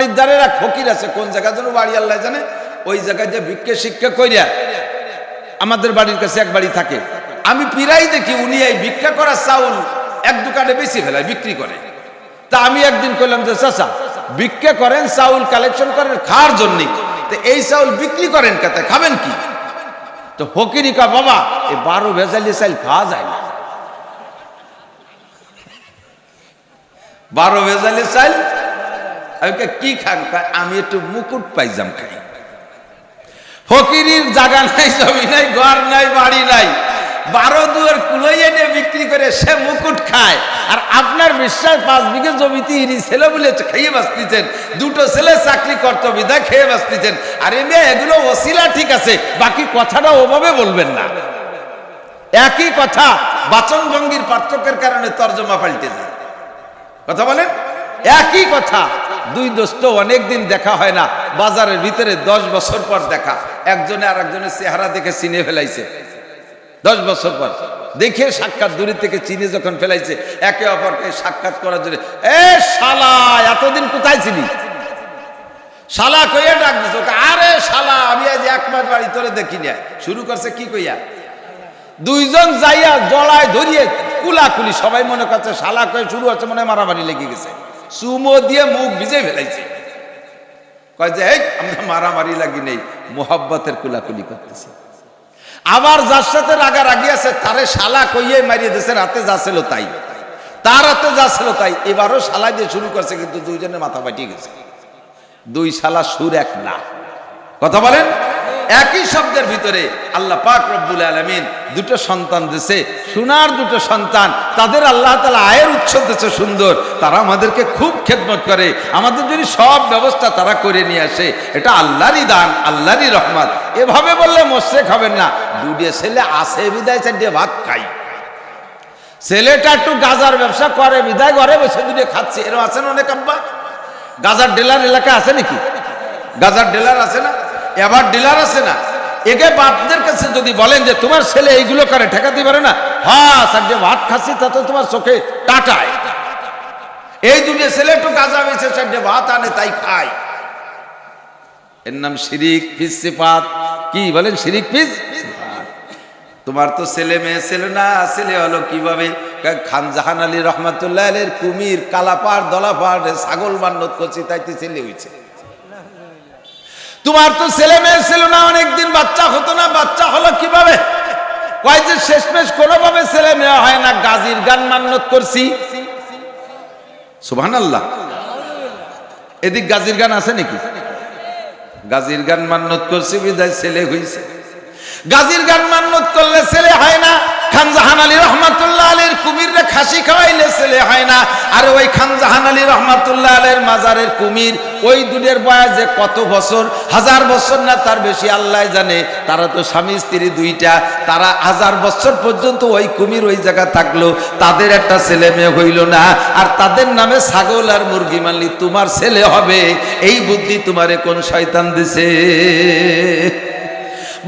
খরিদ্দারের এক ফকির আছে, কোন জায়গা যেন বাড়ি আল্লাহ জানে, ওই জায়গায় যে ভিক্ষে শিক্ষা কইরা আমাদের বাড়ির কাছে এক বাড়ি থাকে, আমি প্রায় দেখি উনি এই ভিক্ষা করা চাউল এক দোকানে বেশি ফেলায় বিক্রি করে। তা আমি একদিন কইলাম যে চাচা ভিক্ষা করেন, চাউল কালেকশন করেন খাওয়ার জন্য, তো এই চাউল বিক্রি করেন কাতে, খাবেন কি? তো ফকিরি কা বাবা এই 12 ভেজালি চাল খাওয়া যায় না, 12 ভেজালি চাল আমি কি খান? আমি একটু মুকুট পাইজাম খাই। ফকিরির জায়গা নাই, জমি নাই, ঘর নাই, বাড়ি নাই, 12 দুয়ার কুলোই এনে বিক্রি করে সে মুকুট খায়। আর আপনার বিশ্বাস 5 বিঘে জমিতে ইনি ছেলে বলে খেয়ে বাঁচতেছেন, 2টো ছেলে চাকরি করতে বিধায় খেয়ে বাঁচতেছেন। আর এমনি এগুলো ওসিলা ঠিক আছে, বাকি কথাটা ওভাবে বলবেন না। একই কথা বাচন ভঙ্গির পার্থক্যের কারণে তর্জমা পাল্টে যায়। কথা বলেন, একই কথা। দুই দোস্ত অনেকদিন দেখা হয় না, বাজারের ভিতরে 10 বছর পর দেখা, একজনে আর একজনের চেহারা দেখে চিনে ফেলাইছে। 10 বছর পর দেখে সাক্ষাৎ দূরে থেকে চিনে যখন ফেলাইছে, একে অপরকে সাক্ষাৎ করার জন্য, এ শালা এতদিন কোথায় ছিলি? শালা কইয়া ডাক দিছ, আরে শালা আমি আজ 1 মাস বাড়ি তোরে দেখি না। শুরু করছে কি কইয়া, দুইজন যাইয়া জড়ায় ধরিয়ে কুলাকুলি, সবাই মনে করছে শালা কয়ে শুরু হচ্ছে, মনে হয় মারামারি লেগে গেছে, চুমো দিয়ে মুখ ভিজে ফেলাইছে। কয় যে এই আমরা মারামারি লাগি নেই, মোহাব্বতের কুলাকুলি করতেছে। আবার যার সাথে রাগারাগি আছে তারে শালা কইয়ে মারিয়ে দিয়েছে, রাতে যা ছিল তাই, তার রাতে যা ছিল তাই। এবারও শালা দিয়ে শুরু করছে, কিন্তু দুইজনের মাথা পাঠিয়ে গেছে। দুই শালা সুর এক না। কথা বলেন, একই শব্দের ভিতরে আল্লাহ পাক রব্বুল আলামিন 2টো সন্তান দিয়েছে, সোনার 2টো সন্তান। তাদের আল্লাহ তাআলা আয়ের উৎস দিয়েছে সুন্দর, তারা আমাদেরকে খুব খেদমত করে, আমাদের জন্য সব ব্যবস্থা তারা করে নিয়ে আসে। এটা আল্লাহরই দান, আল্লাহরই রহমত। এভাবে বললে মোশরেক হবেন না। 2টো ছেলে আছে বিদায় 4 ভাত খাই, ছেলেটা একটু গাজার ব্যবসা করে বিদায় ঘরে বসে 2টো খাচ্ছে, এরকম আছেন অনেক আব্বা। গাজার ডিলার এলাকা আছে নাকি? গাজার ডিলার আছে না? এবার ডিলার আছে না? একে বাপদের কাছে যদি বলেন যে তোমার ছেলে এইগুলো করে, ঠেকাতে পারে না? হ্যাঁ, 4 ভাত খাচ্ছি তা তো তোমার চোখে টাটায়। এই 2টো ছেলে একটু গাজা বেছে 4 ভাত আনে তাই খায়। এর নাম শিরিক ফিস সিফাত। কি বলেন? শিরিক ফিস সিফাত। তোমার তো ছেলে মেয়ে ছিল না, ছেলে হলো কিভাবে? খান জাহান আলী রহমাতুল্লাহ আলাইহির কুমির কালাপাড় দলাপাড় ছাগল মান্নত করছি তাইতে ছেলে হইছে। তোমার তো ছেলে মেয়ে ছিল না, অনেকদিন বাচ্চা হতো না, বাচ্চা হলো কিভাবে? কয় যে শেষমেশ কোনোভাবে ছেলে মেয়ে হয় না, গাজীর গান মান্নত করছি। সুবহানাল্লাহ। এদিক গাজীর গান আছে নাকি? গাজীর গান মান্নত করছি বিদায় ছেলে হইছে। গাজীর গান মান্নত করলে ছেলে হয় না। খান জাহান আলী রহমাতুল্লাহ আলাইহির কুমিররে খাসি খাওয়াইলে ছেলে হয় না। আর ওই খান জাহান আলী রহমাতুল্লাহ আলাইহির মাজারের কুমির, ওই দুধের বয়স যে কত বছর, 1000 বছর না তার বেশি আল্লাহ জানে। তারা তো স্বামী স্ত্রী 2টা, তারা 1000 বছর পর্যন্ত ওই কুমির ওই জায়গা থাকলো, তাদের একটা ছেলে মেয়ে হইল না। আর তাদের নামে ছাগল আর মুরগি মানলি তোমার ছেলে হবে, এই বুদ্ধি তোমারে কোন শয়তান দিছে?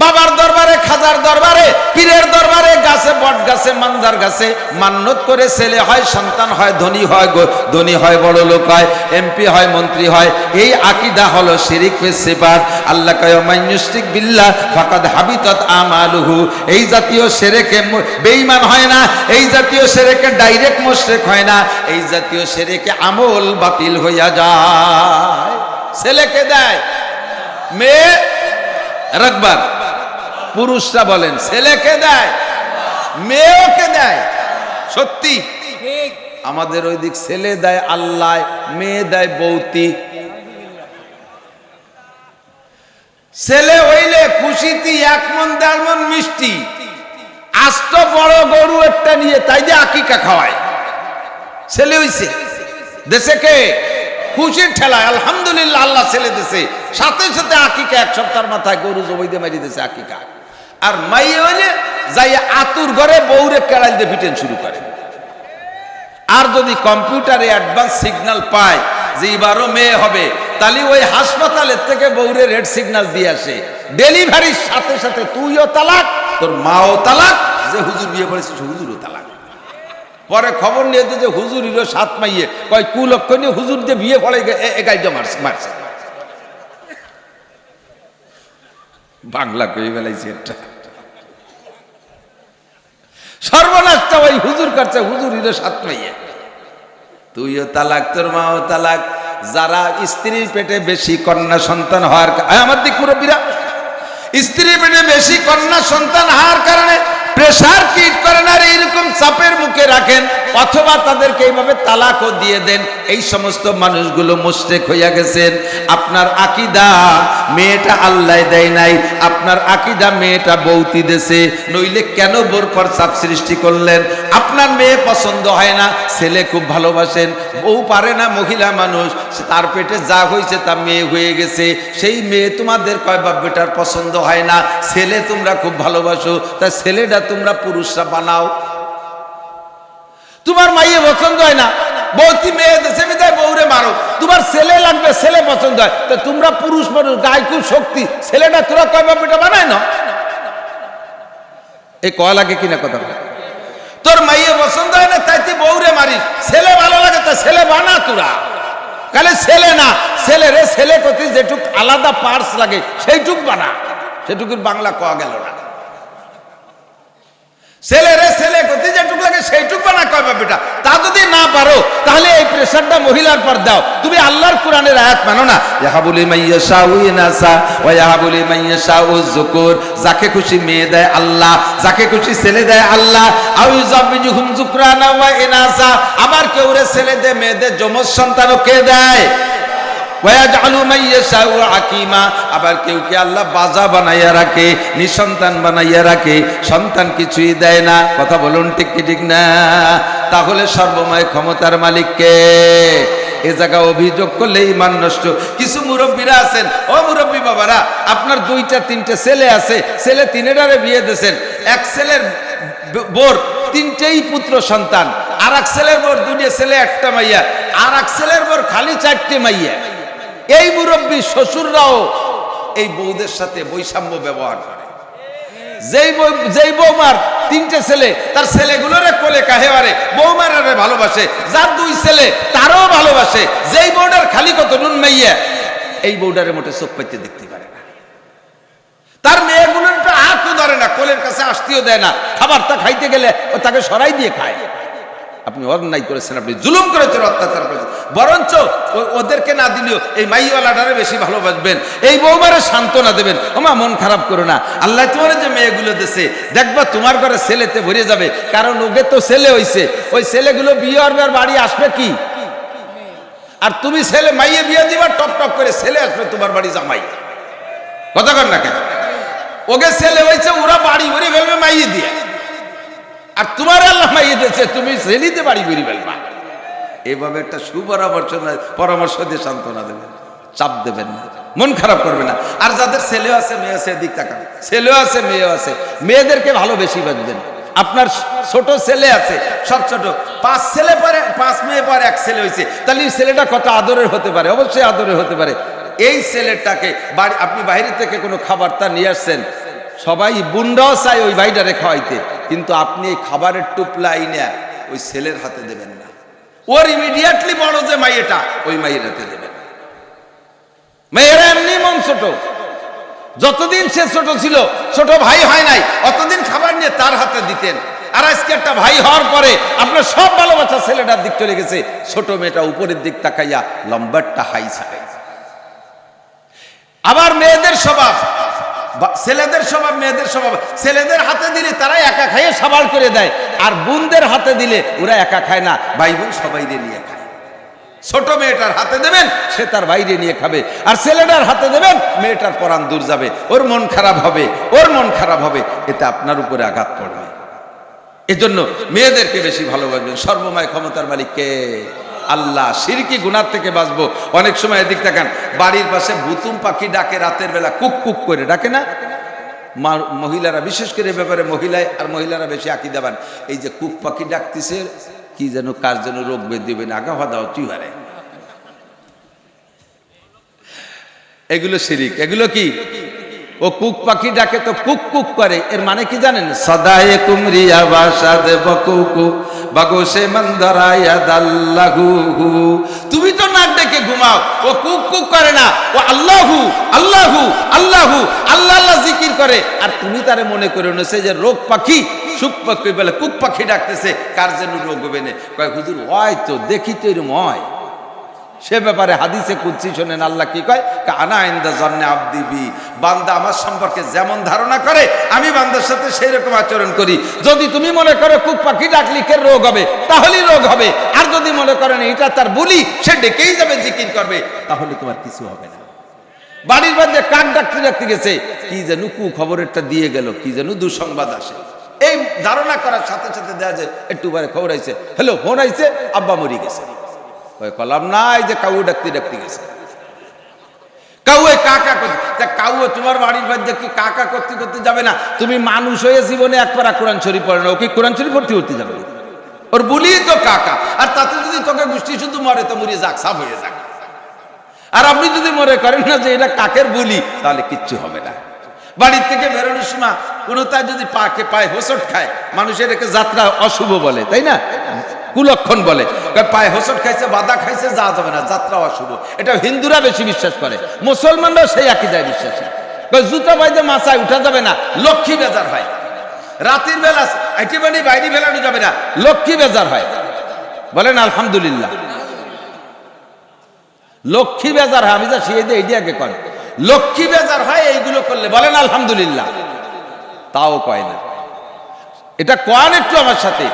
বাবার দরবারে, খাজার দরবারে, পীরের দরবারে, গাছে বট গাছে মানজার গাছে মান্নত করে ছেলে হয়, সন্তান হয়, ধনী হয়, ধনী হয়, বড় লোক হয়, এমপি হয়, মন্ত্রী হয়। এই আকীদা হলো শিরিক ফিস সিফাত। আল্লাহ কয় মান ইউশরিক বিল্লাহ ফাকাদ হাবিতাত আমালুহু। এই জাতীয় শিরকে বেঈমান হয় না, এই জাতীয় শিরকে ডাইরেক্ট মুশরিক হয় না, এই জাতীয় শিরকে আমল বাতিল হইয়া যায়। ছেলেকে দেয়, মেয়ে রাখবার। পুরুষরা বলেন ছেলেকে দেয়, মেয়েকে দেয়। সত্যি আমাদের ওই দিক ছেলে দেয় আল্লাহ, মেয়ে দেয় বৌতি। ছেলে হইলে খুশিতে 1 মন 1.5 মন মিষ্টি, আস্ত বড় গরু একটা নিয়ে তাই দিয়ে আকিকা খাওয়ায়। ছেলে হইছে, দেশে কে খুশির ঠেলায় আলহামদুলিল্লাহ আল্লাহ ছেলে দিছে, সাথে সাথে আকিকা 1 সপ্তাহের মাথায় গরু জবাই দিয়ে মারি দিছে আকিকা। আর মাইয়ে হইলে যাই আতুর ঘরে বউরে কেড়াই দিয়ে পিটেন শুরু করে। আর যদি কম্পিউটারে অ্যাডভান্স সিগন্যাল পায় যে এবারও মেয়ে হবে, তাহলে ওই হাসপাতালের থেকে বউরে রেড সিগন্যাল দিয়ে আসে। ডেলিভারির সাথে সাথে তুইও তালাক, তোর মাও তালাক, যে হুজুর বিয়ে করেছিস হুজুরও তালাক। পরে খবর নিয়ে যে হুজুর ইরো 7 মাইয়ে কয় কুলক্ষ নিয়ে হুজুর দিয়ে বিয়ে ফলে এগাইটা মারছে বাংলা কই বেলাইছে একটা সর্বনাশটা ওই হুজুর করছে হুজুর ইরো 7 মাইয়ে তুইও তালাক তোর মাও তালাক যারা স্ত্রীর পেটে বেশি কন্যা সন্তান হওয়ার আমার দিক মুরব্বীরা স্ত্রীর পেটে বেশি কন্যা সন্তান হওয়ার কারণে প্রেসার কিট করেন আর এইরকম চাপের মুখে রাখেন অথবা তাদেরকে এইভাবে তালাকও দিয়ে দেন এই সমস্ত মানুষগুলো মুশরিক হইয়া গেছেন আপনার আকীদা মেয়েটা আল্লাহ দেয় নাই আপনার আকীদা মেয়েটা বৌতি দেছে নইলে কেন বোর পর চাপ সৃষ্টি করলেন আপনার মেয়ে পছন্দ হয় না ছেলে খুব ভালোবাসেন বউ পারে না মহিলা মানুষ তার পেটে যা হয়েছে তা মেয়ে হয়ে গেছে সেই মেয়ে তোমাদের কয় বাপ বেটার পছন্দ হয় না ছেলে তোমরা খুব ভালোবাসো তা ছেলেটা তোমরা পুরুষরা বানাও তোমার মাইয়ে পছন্দ হয় না বৌতি মেয়ে দেশে বিদায় বউরে মারো তোমার ছেলে লাগবে ছেলে পছন্দ হয় তো তোমরা পুরুষ মানুষ গায়ে খুব শক্তি ছেলেটা তোরা কয় বাপ বেটা বানায় না এই কয় লাগে কিনা কথা তোর মাইয়ে পছন্দ হয় না তাই তুই বউরে মারিস ছেলে ভালো লাগে তা ছেলে বানা তোরা কালে ছেলে না ছেলে রে ছেলে কতি যেটুক আলাদা পার্টস লাগে সেইটুক বানা সেটুকুর বাংলা কওয়া গেল না ছেলে রে ছেলে কতি যেটুক লাগে সেইটুক বানা কয় বাপ বেটা তা যদি না পারো তাহলে এই প্রেসারটা মহিলার পর দাও তুমি আল্লাহর কোরআনের আয়াত মানো না ইয়াহাবুলি মাইয়াশাউ ইনাসা ওয়া ইয়াহাবুলি মাইয়াশাউ যুকুর যাকে খুশি মেয়ে দেয় আল্লাহ যাকে খুশি ছেলে দেয় আল্লাহ আও ইউযাবিজুহুম যুকরানা ওয়া ইনাসা আবার কেউ রে ছেলে দেয় মেয়ে দেয় যমজ সন্তানও কে দেয় ওয়াজআলু মাইয়াশাউ আকিমা আবার কেউ কে আল্লাহ বাজা বানাইয়া রাখে নিঃসন্তান বানাইয়া রাখে সন্তান কিছুই দেয় না কথা বলুন ঠিক কি ঠিক না তাহলে সর্বময় ক্ষমতার মালিক কে এ জায়গা অভিযোগ করলে ঈমান নষ্ট কিছু মুরব্বীরা আছেন ও মুরব্বী বাবারা আপনার 2টা 3টে ছেলে আছে ছেলে তিনেটারে বিয়ে দিয়েছেন এক ছেলের বোর 3টেই পুত্র সন্তান আর এক ছেলের বোর 2টে ছেলে একটা মাইয়া আর এক ছেলের বোর খালি 4টে মাইয়া এই মুরব্বী শ্বশুররাও এই বউদের সাথে বৈষম্য ব্যবহার করে যেই বৌমার 3টে ছেলে তার ছেলেগুলোরে কোলে কাহেবারে বৌমারে ভালোবাসে যার 2 ছেলে তারও ভালোবাসে যেই বউটার খালি কত নুন মাইয়া এই বউটারে মোটে চোখ পাইতে দেখতে পারে না তার মেয়েগুলোর হাতও ধরে না কোলের কাছে আসতেও দেয় না খাবারটা খাইতে গেলে ও তাকে সরাই দিয়ে খায় আপনি অন্যায় করেছেন আপনি জুলুম করেছেন অত্যাচার করেছেন বরঞ্চ ওদেরকে না দিলেও এই মাইওয়ালাটারে বেশি ভালোবাসবেন এই বৌমারে সান্ত্বনা দেবেন ওমা মন খারাপ করো না আল্লাহ তোমার যে মেয়েগুলো দেশে দেখবা তোমার ঘরে ছেলেতে ভরে যাবে কারণ ওকে তো ছেলে হইছে ওই ছেলেগুলো বিয়ে আর বাড়ি আসবে কি আর তুমি ছেলে মাইয়ে বিয়ে দিবা টপ টপ করে ছেলে আসবে তোমার বাড়ি জামাই কথা কর না কেন ওকে ছেলে হইছে ওরা বাড়ি ভরে ফেলবে মাইয়ে দিয়ে আর তোমার আল্লাহ মাইয়ে দিয়েছে তুমি ছেলেতে বাড়ি ভরে ফেলবা এভাবে একটা পরামর্শ দিয়ে সান্ত্বনা দেবেন চাপ দেবেন না মন খারাপ করবে না আর যাদের ছেলেও আছে মেয়ে আছে দিক তাকান ছেলেও আছে মেয়েও আছে মেয়েদেরকে ভালো বেশি বাঁধবেন আপনার ছোট ছেলে আছে সব ছোট 5 ছেলে পরে 5 মেয়ে পরে 1 ছেলে হয়েছে তাহলে ছেলেটা কত আদরের হতে পারে অবশ্যই আদরের হতে পারে এই ছেলেটাকে আপনি বাইরে থেকে কোনো খাবারটা নিয়ে আসছেন সবাই বুন্ডাও চাই ওই ভাইটারে খাওয়াইতে কিন্তু আপনি এই খাবারের টুপলা আইনা ওই ছেলের হাতে দেবেন না ওর ইমিডিয়েটলি বড় যে মাইয়েটা ওই মাইয়ের হাতে দেবেন মেয়েরা এমনি মন ছোট যতদিন সে ছোট ছিল ছোট ভাই হয় নাই অতদিন খাবার নিয়ে তার হাতে দিতেন আর আজকে একটা ভাই হওয়ার পরে আপনার সব ভালোবাসা ছেলেটার দিক চলে গেছে ছোট মেয়েটা উপরের দিক তাকাইয়া লম্বারটা হাই ছাড়াই আবার মেয়েদের স্বভাব ছেলেদের স্বভাব মেয়েদের স্বভাব ছেলেদের হাতে দিলে তারা একা খাইয়ে সাবাল করে দেয় আর বোনদের হাতে দিলে ওরা একা খায় না ভাই বোন সবাই নিয়ে খায় ছোট মেয়েটার হাতে দেবেন সে তার বাইরে নিয়ে খাবে আর ছেলেটার হাতে দেবেন মেয়েটার পরাণ দূর যাবে ওর মন খারাপ হবে এতে আপনার উপরে আঘাত পড়বে এজন্য মেয়েদেরকে বেশি ভালোবাসবেন সর্বময় ক্ষমতার মালিক কে আল্লাহ শিরকি গুনাহ থেকে বাঁচবো অনেক সময় এদিক তাকান বাড়ির পাশে ভুতুম পাখি ডাকে রাতের বেলা কুক কুক করে ডাকে না মহিলারা বিশেষ করে ব্যাপারে মহিলারা বেশি আকীদাবান এই যে কুক পাখি ডাকতেছে কি যেন কার যেন রোগ বেদ দিবেন আগা দাও তুই হারে এগুলো শিরিক এগুলো কি ও কুক পাখি ডাকে তো কুক কুক করে, এর মানে কি জানেন? সদায়ে কুমরিয়া বাসাদ বকুকু বাগোসে মন্দরায়া দাল্লাহু। তুমি তো নাক ডেকে ঘুমাও, ও কুক কুক করে না, ও আল্লাহু আল্লাহু আল্লাহু আল্লাহ আল্লাহ জিকির করে। আর তুমি তারে মনে করে নেছে যে রোগ পাখি সুখ পাখি বলে কুক পাখি ডাকতেছে, কার যেন রোগ হবে না। কয় হুজুর হয় তো, দেখি তো এরকম হয়। সে ব্যাপারে হাদিসে কুদসি শোনেন, আল্লাহ কি কয়? আনা ইনদা জন্নে আবদি বি, বান্দা আমার সম্পর্কে যেমন ধারণা করে আমি বান্দার সাথে সেই রকম আচরণ করি। যদি তুমি মনে করো কুক পাখি ডাকলি কে রোগ হবে, তাহলেই রোগ হবে। আর যদি মনে করেন এটা তার বলি, সে ডেকেই যাবে, জিকির করবে, তাহলে তোমার কিছু হবে না। বাড়ির মধ্যে কাক ডাকতে ডাকতে গেছে, কি যেন কু খবরেরটা দিয়ে গেল, কি যেন দুঃসংবাদ আসে। এই ধারণা করার সাথে সাথে দেয়া যায় একটু পরে খবর আইছে, হ্যালো ফোন আইছে, আব্বা মরি গেছে। কলাম না, এই যে কাউ ডাকতে ডাকতে গেছে, কাউয়ে কাকা করতে। কাউয়ে তোমার বাড়ির মধ্যে কি কাকা করতে করতে যাবে না? তুমি মানুষ হয়ে জীবনে একবার কোরআন শরীফ পড়ে না, ওকে কোরআন শরীফ ভর্তি করতে যাবে? ওর বলি তো কাকা। আর তাতে যদি তোকে গোষ্ঠী শুধু মরে তো মরিয়ে যাক, সাফ হয়ে যাক। আর আপনি যদি মনে করেন না যে এটা কাকের বলি, তাহলে কিচ্ছু হবে না। বাড়ির থেকে বেরোনোর সময় কোনোটাই যদি পায়ে হোঁচট খায়, মানুষের একে যাত্রা অশুভ বলে, তাই না? কুলক্ষণ বলে। পায়ে হোঁচট খাইছে, বাধা খাইছে, যা যাবে না, যাত্রা অশুভ। এটা হিন্দুরা বেশি বিশ্বাস করে, মুসলমানরাও সেই একই বিশ্বাসী। জুতা বাইদে মাথায় উঠা যাবে না, লক্ষ্মী বেজার হয়। রাতের বেলা একেবারে বাইরে ফেলানো যাবে না, লক্ষ্মী বেজার হয়। বলেন আলহামদুলিল্লাহ। লক্ষ্মী বেজার হয়, আমি যা শিয়ে দিই এইটি আগে করেন, লক্ষ্মী বেজার হয় এইগুলো করলে। বলেন আলহামদুলিল্লাহ। তাও কয় না, এটা কন একটু আমার সাথে।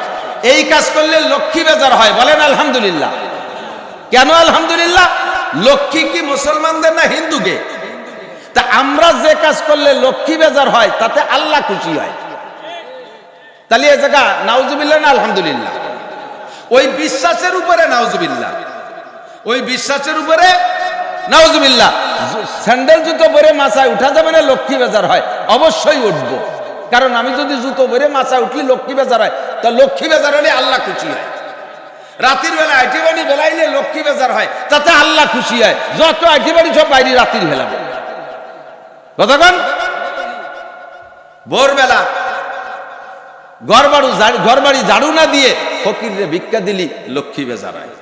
এই কাজ করলে লক্ষ্মী বেজার হয়, বলেন আলহামদুলিল্লাহ। কেন আলহামদুলিল্লাহ? লক্ষ্মী কি মুসলমানদের না হিন্দুকে? তা আমরা যে কাজ করলে লক্ষ্মী বেজার হয়, তাতে আল্লাহ খুশি হয়। তাহলে এই জায়গা নাউজুবিল্লাহ না আলহামদুলিল্লাহ? ওই বিশ্বাসের উপরে নাউজুবিল্লাহ, ওই বিশ্বাসের উপরে নাউজুবিল্লাহ। স্যান্ডেল জুতো পরে মাথায় উঠা যাবে না, লক্ষ্মী বেজার হয়। অবশ্যই উঠবো, কারণ আমি যদি জুতো পরে মাথায় উঠলি লক্ষ্মী বেজার হয়, তা লক্ষ্মী বেজার হলে আল্লাহ খুশি হয়। রাতের বেলা আইটিবাড়ি বেলাইলে লক্ষ্মী বেজার হয়, তাতে আল্লাহ খুশি হয়। যত আইটিবাড়ি সব বাইরে রাতের বেলা। কতক্ষণ? ভোরবেলা ঘর বাড়ি ঝাড়ু না দিয়ে ফকিরে ভিক্ষা দিলি, লক্ষ্মী বেজার হয়।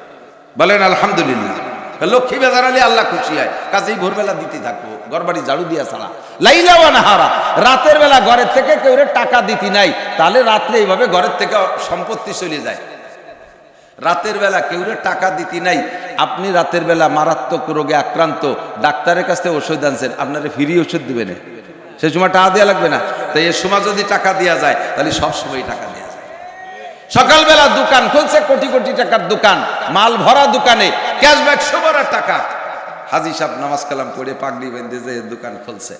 বলেন আলহামদুলিল্লাহ। লক্ষ্মী বেজার হলে আল্লাহ খুশি হয়। কাজেই ভোরবেলা দিতে থাকবো, ঘর বাড়ি ঝাড়ু দিয়া ছাড়া। লাইলা ওয়া নাহারা, রাতের বেলা ঘরের থেকে কেউ টাকা দিতে নাই, তাহলে রাত্রে এইভাবে ঘরের থেকে সম্পত্তি চলে যায়। রাতের বেলা কেউ টাকা দিতে নাই, আপনি রাতের বেলা মারাত্মক রোগে আক্রান্ত, ডাক্তারের কাছ থেকে ওষুধ আনছেন, আপনারা ফ্রি ওষুধ দিবে না, সেই সময় টাকা দেওয়া লাগবে না। তাই এর সময় যদি টাকা দেওয়া যায়, তাহলে সব সময় টাকা দেওয়া যায়। সকালবেলা দোকান খুলছে, কোটি কোটি টাকার দোকান, মাল ভরা দোকানে, ক্যাশব্যাক 100 টাকা। হাজি সাহেব নামাজ কালাম করে পাগড়ি বেঁধে যে দোকান খুলছে,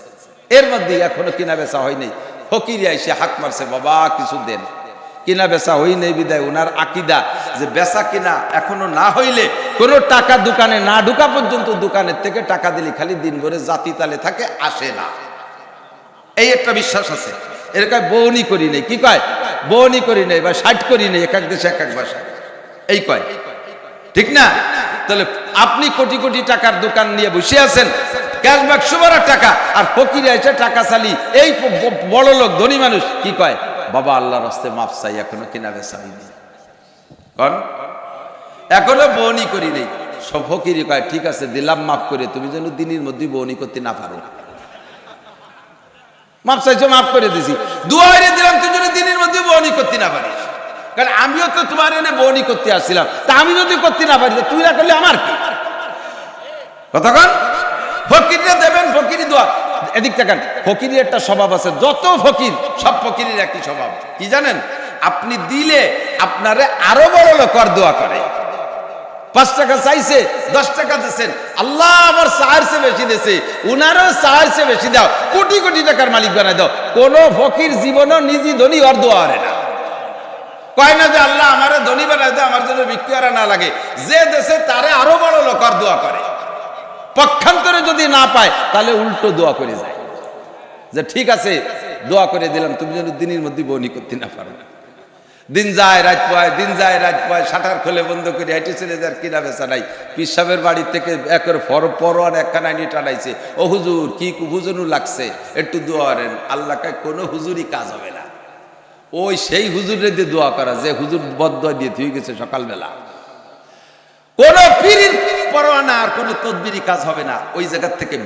এর মধ্যে এখনো কিনা বেচা হয়নি। ফকির এসে হাত মারছে, বাবা কিছু দেন। কিনা বেচা হই নেই বিদায় ওনার আকিদা যে বেচা কিনা এখনো না হইলে কোনো টাকা দোকানে না ঢুকা পর্যন্ত দোকানের থেকে টাকা দিলে খালি দিন ভরে জাতি তালে থাকে, আসে না। এই একটা বিশ্বাস আছে। এর কয় বউনি করি নেই, কি কয়? বউনি করি নেই বা 60 করি নেই, এক এক দেশে এক এক ভাষা এই কয়, ঠিক না? তাহলে আপনি কোটি কোটি টাকার দোকান নিয়ে বসে আছেন, ক্যাশব্যাক 100 টাকা, আর ফকিরে এসে টাকা চালি। এই বড় লোক ধনী মানুষ কি কয়? বাবা আল্লাহর রাস্তায় মাফ চাই, এখনো কিনা বেচা হয়নি, কন এখনো বউনি করি নেই। সব ফকিরি কয় ঠিক আছে দিলাম মাফ করে, তুমি যেন দিনের মধ্যে বউনি করতে না পারো। মাফ চাইছো, মাফ করে দিছি, দুয়া হইরে দিলাম তুই যদি দিনের মধ্যে বউনি করতে না পারিস। কারণ আমিও তো তোমার এনে বউনি করতে আসছিলাম, তা আমি যদি করতে না পারি তুই না করলে আমার কি? কতক্ষণ ফকিররা দেবেন, ফকিরি দোয়া। এদিক দেখেন, ফকিরের একটা স্বভাব আছে, যত ফকির সব ফকিরের একই স্বভাব, কি জানেন? আপনি দিলে আপনারে আরো বড় লোকর দোয়া করে। 5 টাকা চাইছে, 10 টাকা দিচ্ছেন, আল্লাহ আমার 4 চেয়ে বেশি দিয়েছে, উনারও 4 চেয়ে বেশি দাও, কোটি কোটি টাকার মালিক বানাই দাও। কোন ফকির জীবনও নিজে ধনী ওর দোয়া করে না, কয় না যে আল্লাহ আমারে ধনী বানাই দাও, আমার জন্য বিক্রি করা না লাগে। যে দেশে তারে আরো বড় লোকর দোয়া করে। পক্ষান্তরে যদি না পায় তাহলে উল্টো দোয়া করে যায় যে ঠিক আছে দোয়া করে দিলাম, তুমি যেন দিনের মধ্যে বউনি করতে না পারো। দিন যায় রাত পায়, দিন যায় রাত পায়, শাটার খুলে বন্ধ করে হাইটে চলে যার কিনা বেচা নাই। পিসাবের বাড়ি থেকে একের পরোয়ান একখানা আইনি টানাইছে, ও হুজুর কি হুজুরু লাগছে, একটু দোয়া করেন। আল্লাহকে কোনো হুজুরই কাজ হবে না, ওই সেই হুজুরের দিয়ে দোয়া করা যে হুজুর বদদোয়া দিয়ে থুয়ে গেছে সকালবেলা। কোন পীরের পরোয়ানা আর কোন তদবিরি কাজ হবে না, ওই জায়গার থেকে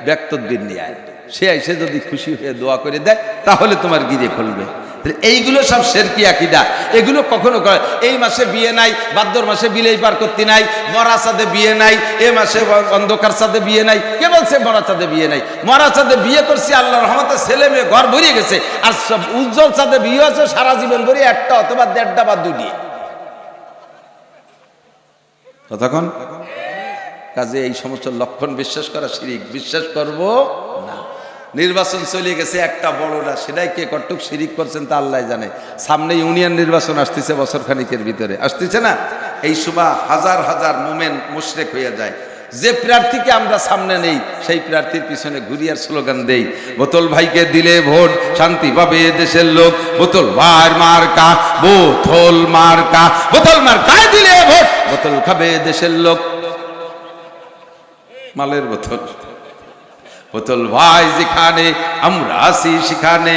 ব্যাক তদবির নিয়ে আয়। সে এসে যদি খুশি হয়ে দোয়া করে দেয় তাহলে তোমার গিরে খুলবে। এইগুলো সব শিরকি আকীদা, এগুলো কখনো করে। এই মাসে বিয়ে নাই, ভাদ্র মাসে বিলেই পার করতে নাই, মরা চাঁদে বিয়ে নাই, এ মাসে অন্ধকার চাঁদে বিয়ে নাই। কে বলছে মরা চাঁদে বিয়ে নাই? মরা চাঁদে বিয়ে করছি আল্লাহর রহমতে, ছেলে মেয়ে ঘর ভরিয়ে গেছে। আর সব উজ্জ্বল চাঁদে বিয়ে আছে সারা জীবন ভরে একটা অথবা দেড়টা বা দুটি। তখন কাজে এই সমস্ত লক্ষণ বিশ্বাস করা শিরিক, বিশ্বাস করব না। নির্বাচন চলে গেছে একটা বড় না, সেটাই কে কটুক শিরিক করছেন তা আল্লাহ জানে। সামনে ইউনিয়ন নির্বাচন আসতেছে বছর খানিকের ভিতরে, আসতেছে না? এই সময় হাজার হাজার মোমেন মুশরিক হয়ে যায়। যে প্রার্থীকে আমরা সামনে নেই সেই প্রার্থীর পিছনে ঘুরিয়ার স্লোগান দেই, বোতল ভাইকে দিলে ভোট শান্তি পাবে দেশের লোক, বোতল ভাই মার্কা, বোতল মার্কা, বোতল মার্কায় দিলে ভোট, বোতল খাবে দেশের লোক। মালের বোতল, বোতল ভাই যেখানে আমরা আসি সেখানে,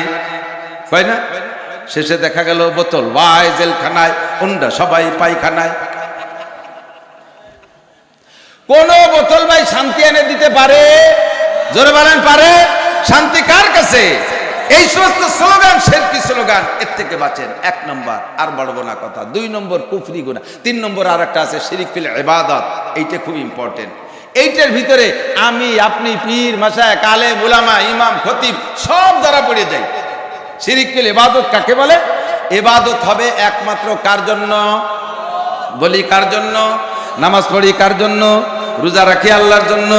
তাই না? শেষে দেখা গেল বোতল ভাই জেলখানায়, অন্যরা সবাই পায়খানায়। কোন বোতল ভাই শান্তি এনে দিতে পারে? জোরে বলেন পারে? শান্তি কার কাছে? এই সমস্ত স্লোগান শিরকি স্লোগান, এর থেকে বাঁচেন। 1 নম্বর, আর বাড়বো না কথা। 2 নম্বর কুফরি গুনাহ। 3 নম্বর আর একটা আছে শিরক ফিল ইবাদত, এইটা খুব ইম্পর্টেন্ট। এইটার ভিতরে আমি আপনি পীর মাশায়েখ আলেম উলামা ইমাম খতিব সব দ্বারা পড়ে যাই। শিরক ফিল ইবাদত কাকে বলে? ইবাদত হবে একমাত্র কার জন্য? বলি কার জন্য? নামাজ পড়ি কার জন্য? রোজা রাখি আল্লাহর জন্য,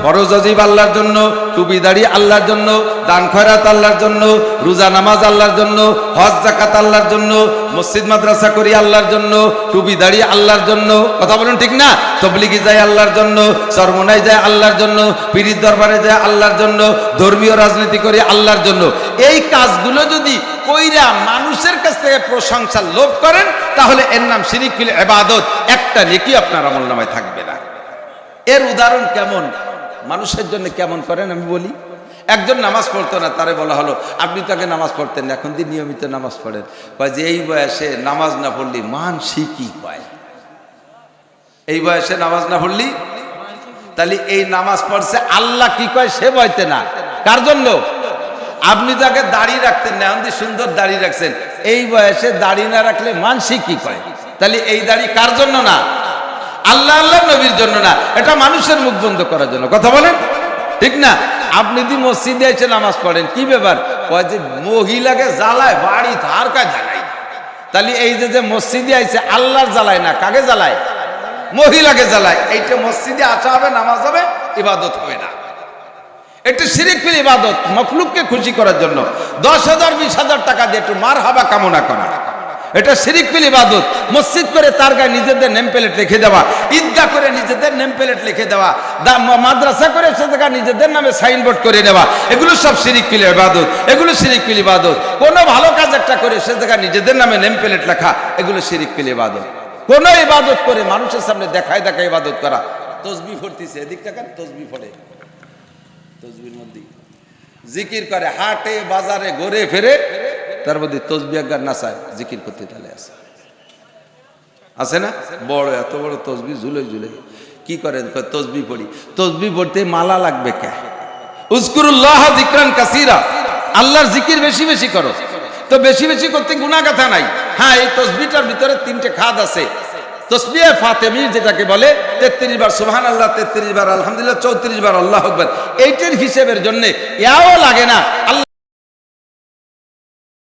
ফরজ ওয়াজিব আল্লাহর জন্য, টুপি দাড়ি আল্লাহর জন্য, দান খয়রাত আল্লাহর জন্য, রোজা নামাজ আল্লাহর জন্য, হজ যাকাত আল্লাহর জন্য, মসজিদ মাদ্রাসা করি আল্লাহর জন্য, টুপি দাড়ি আল্লাহর জন্য। কথা বলুন ঠিক না? তবলিগি যায় আল্লাহর জন্য, চরমনায় যায় আল্লাহর জন্য, পীরের দরবারে যায় আল্লাহর জন্য, ধর্মীয় রাজনীতি করি আল্লাহর জন্য। এই কাজগুলো যদি কইরা মানুষের কাছ থেকে প্রশংসার লোভ করেন তাহলে এর নাম শিরক ফিল ইবাদত, একটা নেকি আপনার আমলনামায় থাকবে না। এর উদাহরণ কেমন, মানুষের জন্য কেমন করেন আমি বলি। একজন নামাজ পড়তো না, তারে বলা হলো আপনি তো আগে নামাজ পড়তেন না, এখন দিন নিয়মিত নামাজ পড়েন। কয় যে এই বয়সে নামাজ না পড়লি মানসি কি পায়? এই বয়সে নামাজ না পড়লি, তাহলে এই নামাজ পড়ছে আল্লাহ কি কয় সে বইতে না। কার জন্য? আপনি তো আগে দাড়ি রাখতেন না, এখন সুন্দর দাড়ি রাখছেন, এই বয়সে দাড়ি না রাখলে মানসি কি কয়? তাহলে এই দাড়ি কার জন্য না? আল্লাহ আল্লাহ নবীর জন্য না, এটা মানুষের মুখ বন্ধ করার জন্য। কথা বলেন ঠিক না? আপনি যদি মসজিদে এসে নামাজ পড়েন, কি ব্যাপার? কয় যে মহিলাকে জ্বালায়, বাড়ি ধার কাজ জ্বালায়। তাহলে এই যে মসজিদে আইছে আল্লাহর জ্বালায় না, কাকে জ্বালায়? মহিলাকে জ্বালায়। এইটা মসজিদে আসা হবে, নামাজ হবে, ইবাদত হবে না। এটা শিরক ফিল ইবাদত, মখলুককে খুশি করার জন্য 10,000 20,000 টাকা দিয়ে একটু মারহাবা কামনা করা, এটা শিরক ফিল ইবাদত। মসজিদ করে তার গায়ে নিজেদের নেম প্লেট লিখে দেওয়া, ঈদগাহ করে নিজেদের নেম প্লেট লিখে দেওয়া, মাদ্রাসা করে সে জায়গায় নিজেদের নামে সাইনবোর্ড করে নেওয়া, এগুলো সব শিরক ফিল ইবাদত, এগুলো শিরক ফিল ইবাদত। কোনো ভালো কাজ একটা করে সে জায়গায় নিজেদের নামে নেম প্লেট লেখা, এগুলো শিরক ফিল ইবাদত। কোন ইবাদত করে মানুষের সামনে দেখায় দেখায় ইবাদত করা। তসবিহ পড়তেছে, এদিক টাকা তসবিহ পড়ে, তসবির মধ্যে জিকির করে, হাটে বাজারে ঘুরে ফেরে, তার মধ্যে তসবিহ গান নাচায়, জিকির করতে তালে আছে না? বড় এত বড় তসবিহ ঝুলে ঝুলে কি করেন? তসবিহ পড়ি। তসবিহ পড়তে মালা লাগবে কে? উযকুরুল্লাহ যিকরান কাসীরা, আল্লাহর জিকির বেশি বেশি করো। তো বেশি বেশি করতে গুনাহ কথা নাই। হ্যাঁ, এই তসবিহটার ভিতরে 3টে খাদ আছে। তসবিহে ফাতেমি যেটাকে বলে, 33 বার সুবহানাল্লাহ, 33 বার আলহামদুলিল্লাহ, 34 বার আল্লাহু আকবার। এইটার হিসেবের জন্য এও লাগে না। আল্লাহ